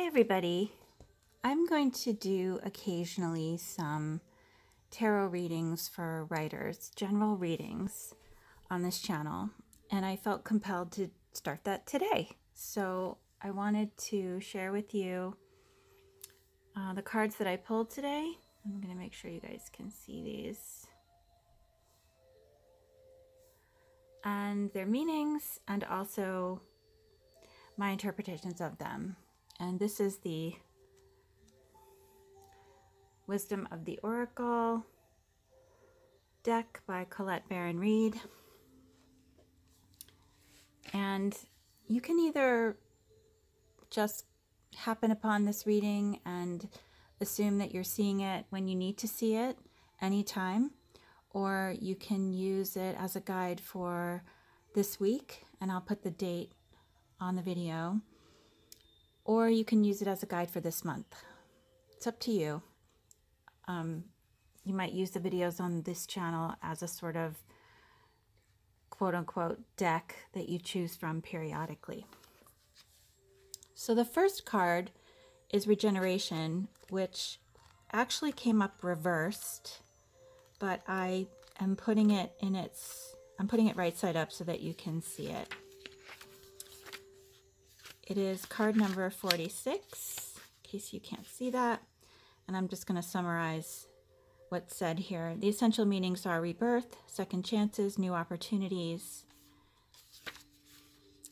everybody. I'm going to do occasionally some tarot readings for writers, general readings on this channel, and I felt compelled to start that today. So I wanted to share with you the cards that I pulled today. I'm going to make sure you guys can see these. And their meanings, and also my interpretations of them. And this is the Wisdom of the Oracle deck by Colette Baron-Reid. And you can either just happen upon this reading and assume that you're seeing it when you need to see it anytime, or you can use it as a guide for this week, and I'll put the date on the video, or you can use it as a guide for this month. It's up to you. You might use the videos on this channel as a sort of quote-unquote deck that you choose from periodically. So the first card is Regeneration, which actually came up reversed, but I am putting it in I'm putting it right side up so that you can see it. It is card number 46, in case you can't see that. And I'm just going to summarize what's said here. The essential meanings are rebirth, second chances, new opportunities.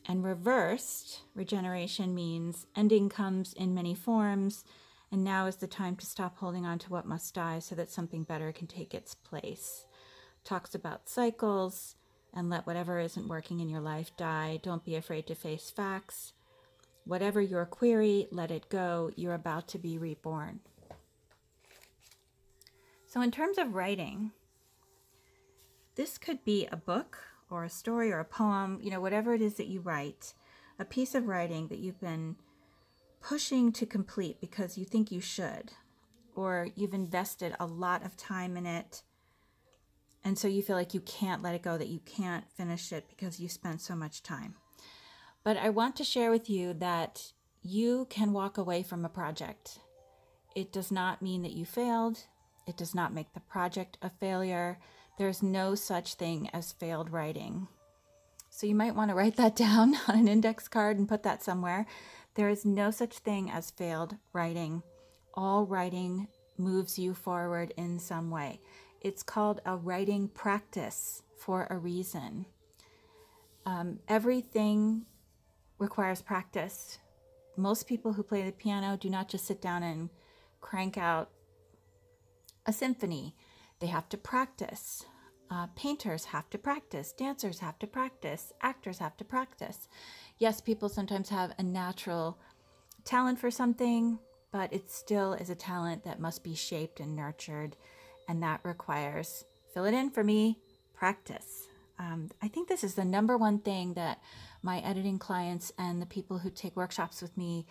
And reversed, regeneration, means ending comes in many forms, and now is the time to stop holding on to what must die so that something better can take its place. Talks about cycles, and let whatever isn't working in your life die. Don't be afraid to face facts. Whatever your query, let it go. You're about to be reborn. So in terms of writing, this could be a book or a story or a poem, whatever it is that you write, a piece of writing that you've been pushing to complete because you think you should, or you've invested a lot of time in it, and so you feel like you can't let it go, that you can't finish it because you spent so much time. But I want to share with you that you can walk away from a project. It does not mean that you failed. It does not make the project a failure. There's no such thing as failed writing. So you might want to write that down on an index card and put that somewhere. There is no such thing as failed writing. All writing moves you forward in some way. It's called a writing practice for a reason. Everything requires practice. Most people who play the piano do not just sit down and crank out a symphony. They have to practice. Painters have to practice. Dancers have to practice. Actors have to practice. Yes, people sometimes have a natural talent for something, but it still is a talent that must be shaped and nurtured, and that requires, fill it in for me, practice. I think this is the #1 thing that my editing clients and the people who take workshops with me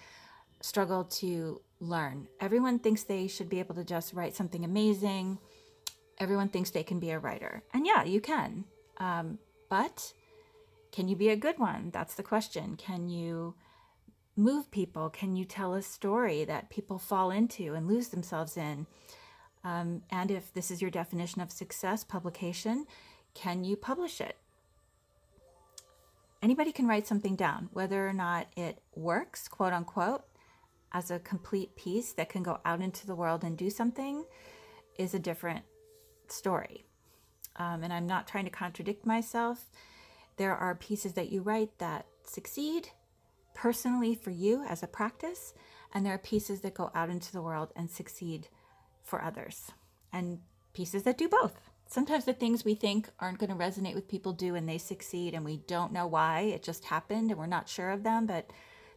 struggle to learn. Everyone thinks they should be able to just write something amazing. Everyone thinks they can be a writer. And yeah, you can. But can you be a good one? That's the question. Can you move people? Can you tell a story that people fall into and lose themselves in? And if this is your definition of success, publication, can you publish it? Anybody can write something down. Whether or not it works, quote unquote, as a complete piece that can go out into the world and do something is a different story. And I'm not trying to contradict myself. There are pieces that you write that succeed personally for you as a practice, and there are pieces that go out into the world and succeed for others, and pieces that do both. Sometimes the things we think aren't going to resonate with people do, and they succeed, and we don't know why. It just happened, and we're not sure of them, but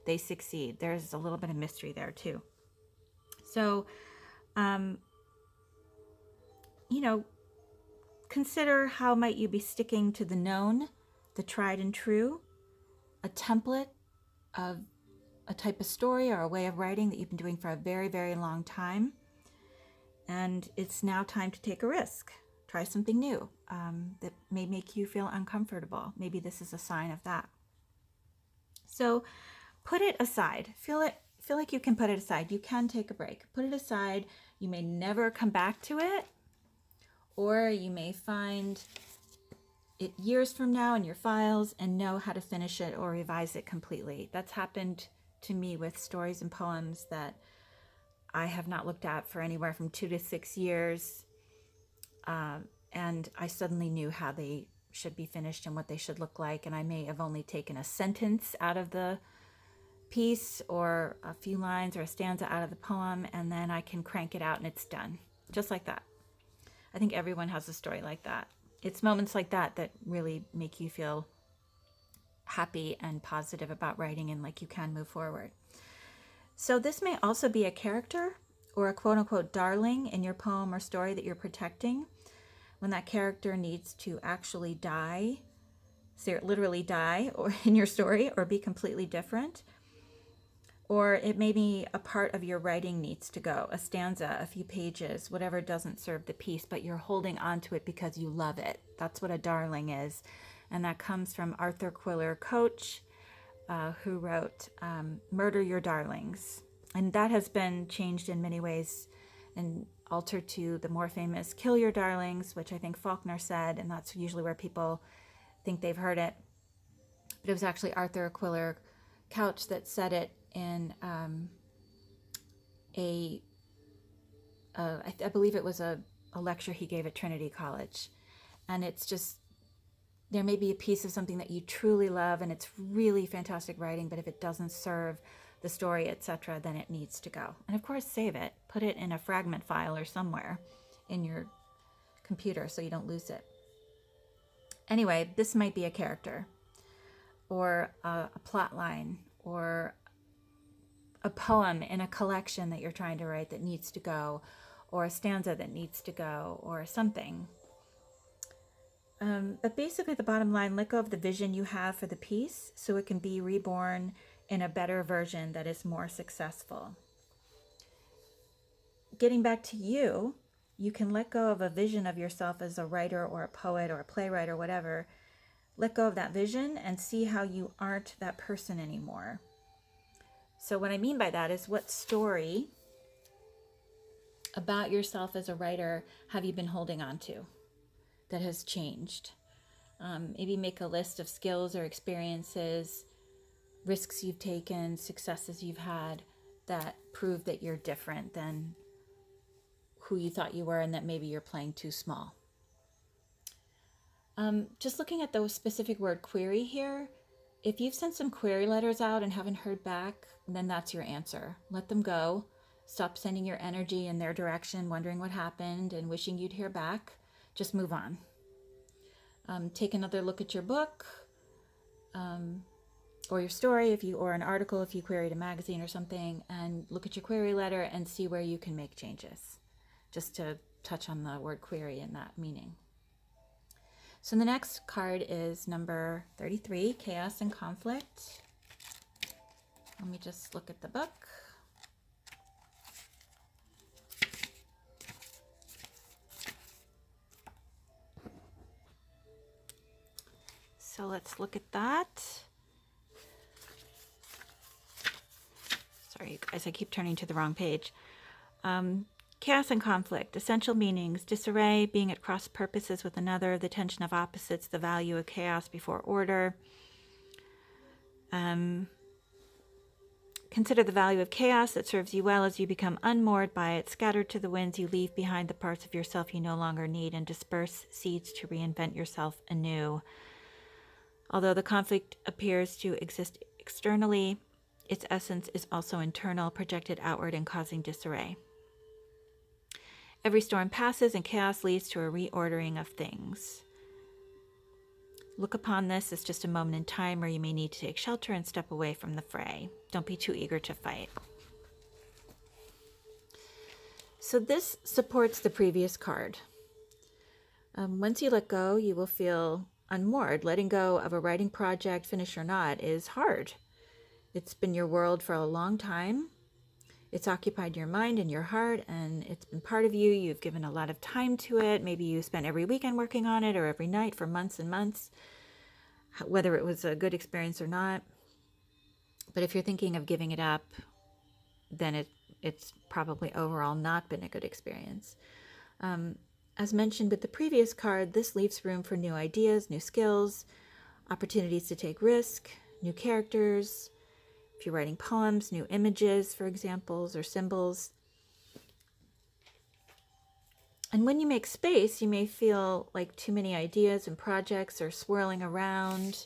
they succeed. There's a little bit of mystery there too. So, consider how might you be sticking to the known, the tried and true, a template of a type of story or a way of writing that you've been doing for a very, very long time. And it's now time to take a risk. Try something new that may make you feel uncomfortable. Maybe this is a sign of that. So put it aside. feel like you can put it aside. You can take a break. Put it aside. You may never come back to it, or you may find it years from now in your files and know how to finish it or revise it completely. That's happened to me with stories and poems that I have not looked at for anywhere from 2 to 6 years. And I suddenly knew how they should be finished and what they should look like. And I may have only taken a sentence out of the piece or a few lines or a stanza out of the poem, and then I can crank it out and it's done. Just like that. I think everyone has a story like that. It's moments like that that really make you feel happy and positive about writing and like you can move forward. So this may also be a character or a quote-unquote darling in your poem or story that you're protecting, when that character needs to actually die, so literally die, or in your story, or be completely different. Or it may be a part of your writing needs to go, a stanza, a few pages, whatever doesn't serve the piece, but you're holding on to it because you love it. That's what a darling is. And that comes from Arthur Quiller Coach, who wrote Murder Your Darlings. And that has been changed in many ways and altered to the more famous Kill Your Darlings, which I think Faulkner said, and that's usually where people think they've heard it. But it was actually Arthur Quiller Couch that said it in I believe it was a lecture he gave at Trinity College. And it's just, there may be a piece of something that you truly love and it's really fantastic writing, but if it doesn't serve the story, etc., then it needs to go. And of course, save it. Put it in a fragment file or somewhere in your computer so you don't lose it. Anyway, this might be a character or a plot line or a poem in a collection that you're trying to write that needs to go, or a stanza that needs to go, or something. But basically the bottom line, let go of the vision you have for the piece so it can be reborn in a better version that is more successful. Getting back to you, you can let go of a vision of yourself as a writer or a poet or a playwright or whatever. Let go of that vision and see how you aren't that person anymore. So what I mean by that is, what story about yourself as a writer have you been holding on to that has changed? Maybe make a list of skills or experiences, risks you've taken, successes you've had that prove that you're different than who you thought you were and that maybe you're playing too small. Just looking at the specific word query here, if you've sent some query letters out and haven't heard back, then that's your answer. Let them go. Stop sending your energy in their direction, wondering what happened and wishing you'd hear back. Just move on. Take another look at your book or your story, or an article if you queried a magazine or something, and look at your query letter and see where you can make changes. Just to touch on the word query and that meaning. So the next card is number 33, Chaos and Conflict. Let me just look at the book. So let's look at that. Sorry, you guys, I keep turning to the wrong page. Chaos and conflict, essential meanings, disarray, being at cross purposes with another, the tension of opposites, the value of chaos before order. Consider the value of chaos that serves you well as you become unmoored by it, scattered to the winds, you leave behind the parts of yourself you no longer need and disperse seeds to reinvent yourself anew. Although the conflict appears to exist externally, its essence is also internal, projected outward and causing disarray. Every storm passes and chaos leads to a reordering of things. Look upon this as just a moment in time where you may need to take shelter and step away from the fray. Don't be too eager to fight. So this supports the previous card. Once you let go, you will feel unmoored. Letting go of a writing project, finish or not, is hard. It's been your world for a long time. It's occupied your mind and your heart, and it's been part of you. You've given a lot of time to it. Maybe you spent every weekend working on it or every night for months and months, whether it was a good experience or not. But if you're thinking of giving it up, then it's probably overall not been a good experience. As mentioned with the previous card, this leaves room for new ideas, new skills, opportunities to take risk, new characters. If you're writing poems, new images for examples or symbols. And when you make space, you may feel like too many ideas and projects are swirling around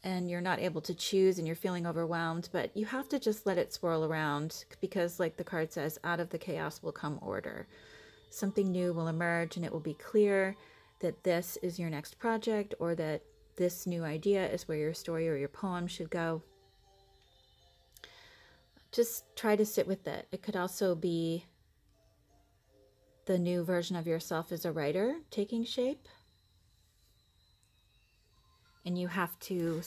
and you're not able to choose and you're feeling overwhelmed, but you have to just let it swirl around because, like the card says, out of the chaos will come order. Something new will emerge and it will be clear that this is your next project or that this new idea is where your story or your poem should go. Just try to sit with it. It could also be the new version of yourself as a writer taking shape. And you have to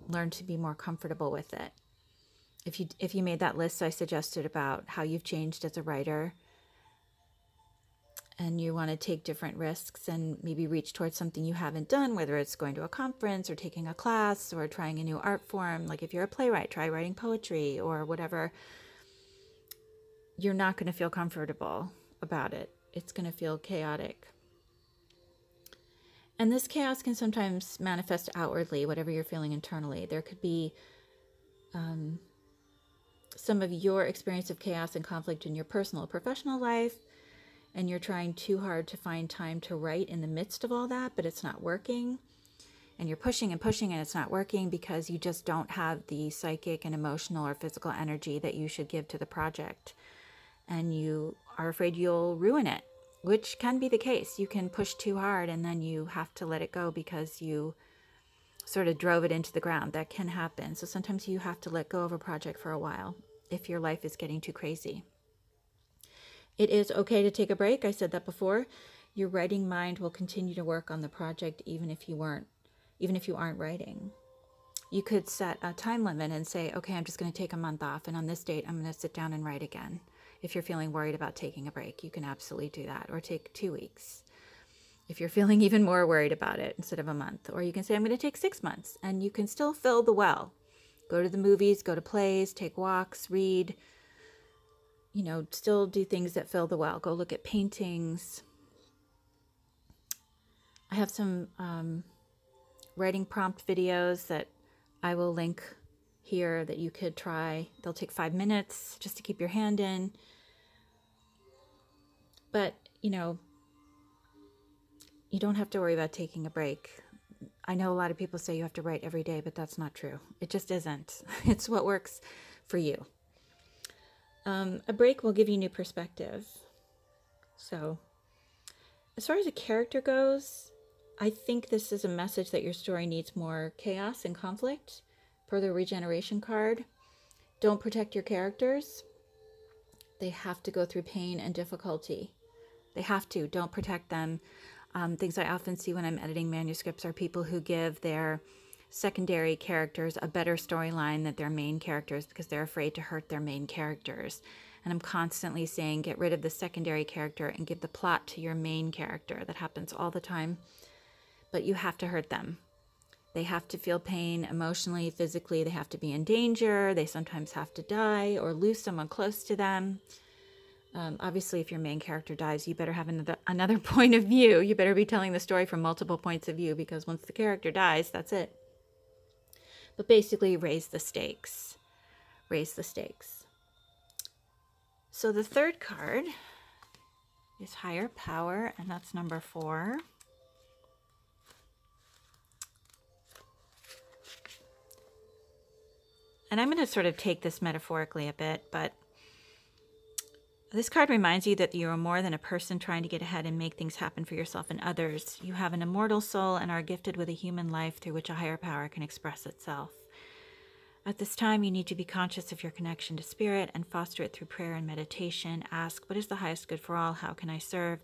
learn to be more comfortable with it. If you made that list I suggested about how you've changed as a writer and you want to take different risks and maybe reach towards something you haven't done, whether it's going to a conference or taking a class or trying a new art form, like if you're a playwright, try writing poetry or whatever, you're not going to feel comfortable about it. It's going to feel chaotic. And this chaos can sometimes manifest outwardly, whatever you're feeling internally. There could be some of your experience of chaos and conflict in your personal or professional life, and you're trying too hard to find time to write in the midst of all that, but it's not working. And you're pushing and pushing and it's not working because you just don't have the psychic and emotional or physical energy that you should give to the project. And you are afraid you'll ruin it, which can be the case. You can push too hard and then you have to let it go because you sort of drove it into the ground. That can happen. So sometimes you have to let go of a project for a while if your life is getting too crazy. It is okay to take a break. I said that before. Your writing mind will continue to work on the project even if you aren't writing. You could set a time limit and say, okay, I'm just going to take a month off, and on this date I'm going to sit down and write again. If you're feeling worried about taking a break, you can absolutely do that, or take 2 weeks. If you're feeling even more worried about it, instead of a month, or you can say, I'm going to take 6 months, and you can still fill the well. Go to the movies, go to plays, take walks, read, still do things that fill the well. Go look at paintings. I have some writing prompt videos that I will link here that you could try. They'll take 5 minutes just to keep your hand in. But, you don't have to worry about taking a break. I know a lot of people say you have to write every day, but that's not true. It just isn't. It's what works for you. A break will give you new perspective. So, as far as a character goes, I think this is a message that your story needs more chaos and conflict. Per the regeneration card, don't protect your characters. They have to go through pain and difficulty. They have to. Don't protect them. Things I often see when I'm editing manuscripts are people who give their secondary characters a better storyline than their main characters because they're afraid to hurt their main characters. And I'm constantly saying, get rid of the secondary character and give the plot to your main character. That happens all the time. But you have to hurt them. They have to feel pain emotionally, physically. They have to be in danger. They sometimes have to die or lose someone close to them. Obviously, if your main character dies, you better have another point of view. You better be telling the story from multiple points of view because once the character dies, that's it. But basically, raise the stakes. Raise the stakes. So the third card is Higher Power, and that's number 4. And I'm going to sort of take this metaphorically a bit, but this card reminds you that you are more than a person trying to get ahead and make things happen for yourself and others. You have an immortal soul and are gifted with a human life through which a higher power can express itself. At this time, you need to be conscious of your connection to spirit and foster it through prayer and meditation. Ask, what is the highest good for all? How can I serve?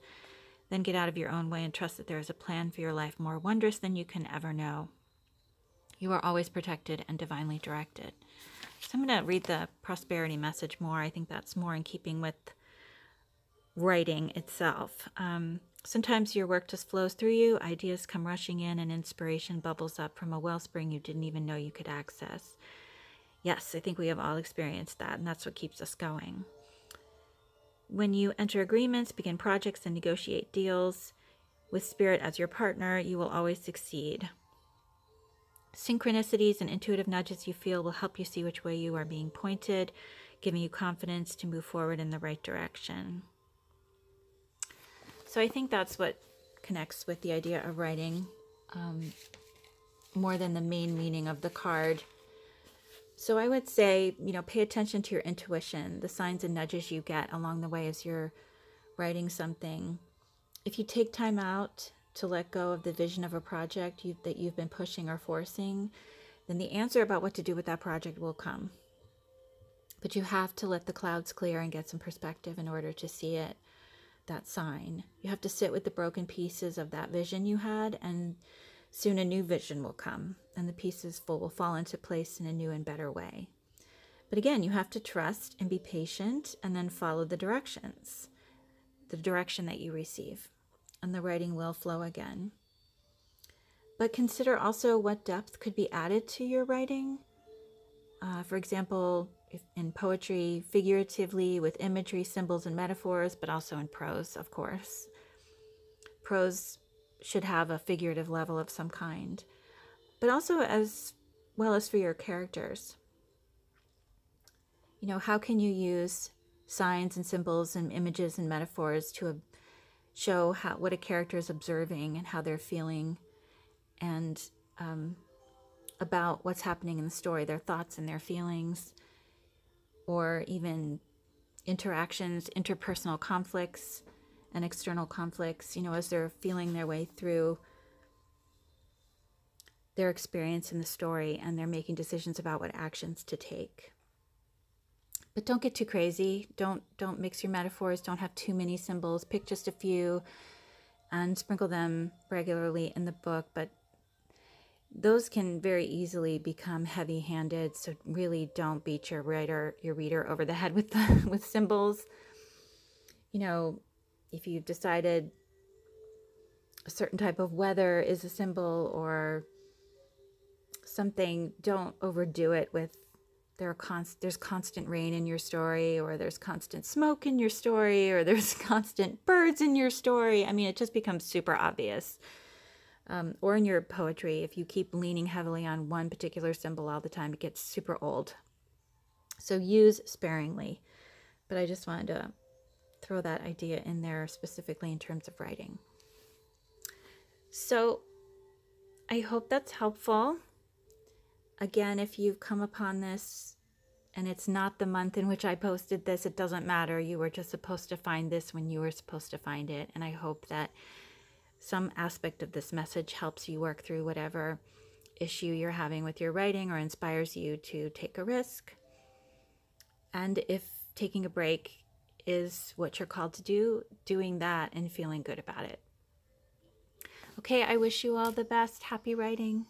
Then get out of your own way and trust that there is a plan for your life more wondrous than you can ever know. You are always protected and divinely directed. So I'm going to read the prosperity message more. I think that's more in keeping with writing itself. Sometimes your work just flows through you. Ideas come rushing in and inspiration bubbles up from a wellspring you didn't even know you could access. Yes, I think we have all experienced that, and that's what keeps us going. When you enter agreements, begin projects, and negotiate deals with spirit as your partner, you will always succeed. Synchronicities and intuitive nudges you feel will help you see which way you are being pointed, giving you confidence to move forward in the right direction. So I think that's what connects with the idea of writing, more than the main meaning of the card. So I would say, pay attention to your intuition, the signs and nudges you get along the way as you're writing something. If you take time out to let go of the vision of a project that you've been pushing or forcing, then the answer about what to do with that project will come. But you have to let the clouds clear and get some perspective in order to see it, that sign. You have to sit with the broken pieces of that vision you had, and soon a new vision will come, and the pieces will fall into place in a new and better way. But again, you have to trust and be patient, and then follow the directions, the direction that you receive, and the writing will flow again. But consider also what depth could be added to your writing. For example, in poetry, figuratively with imagery, symbols, and metaphors, but also in prose, of course. Prose should have a figurative level of some kind, but also as well as for your characters. How can you use signs and symbols and images and metaphors to show what a character is observing and how they're feeling, and about what's happening in the story, their thoughts and their feelings, or even interactions, interpersonal conflicts and external conflicts, as they're feeling their way through their experience in the story, and they're making decisions about what actions to take. But don't get too crazy. Don't mix your metaphors. Don't have too many symbols. Pick just a few and sprinkle them regularly in the book. But those can very easily become heavy-handed. So really don't beat your reader over the head with symbols. If you've decided a certain type of weather is a symbol or something, don't overdo it with there's constant rain in your story, or there's constant smoke in your story, or there's constant birds in your story. I mean, it just becomes super obvious. Or in your poetry, if you keep leaning heavily on one particular symbol all the time, it gets super old. So use sparingly. But I just wanted to throw that idea in there specifically in terms of writing. So I hope that's helpful. Again, if you've come upon this and it's not the month in which I posted this, it doesn't matter. You were just supposed to find this when you were supposed to find it. And I hope that some aspect of this message helps you work through whatever issue you're having with your writing, or inspires you to take a risk. And if taking a break is what you're called to do, doing that and feeling good about it. Okay, I wish you all the best. Happy writing.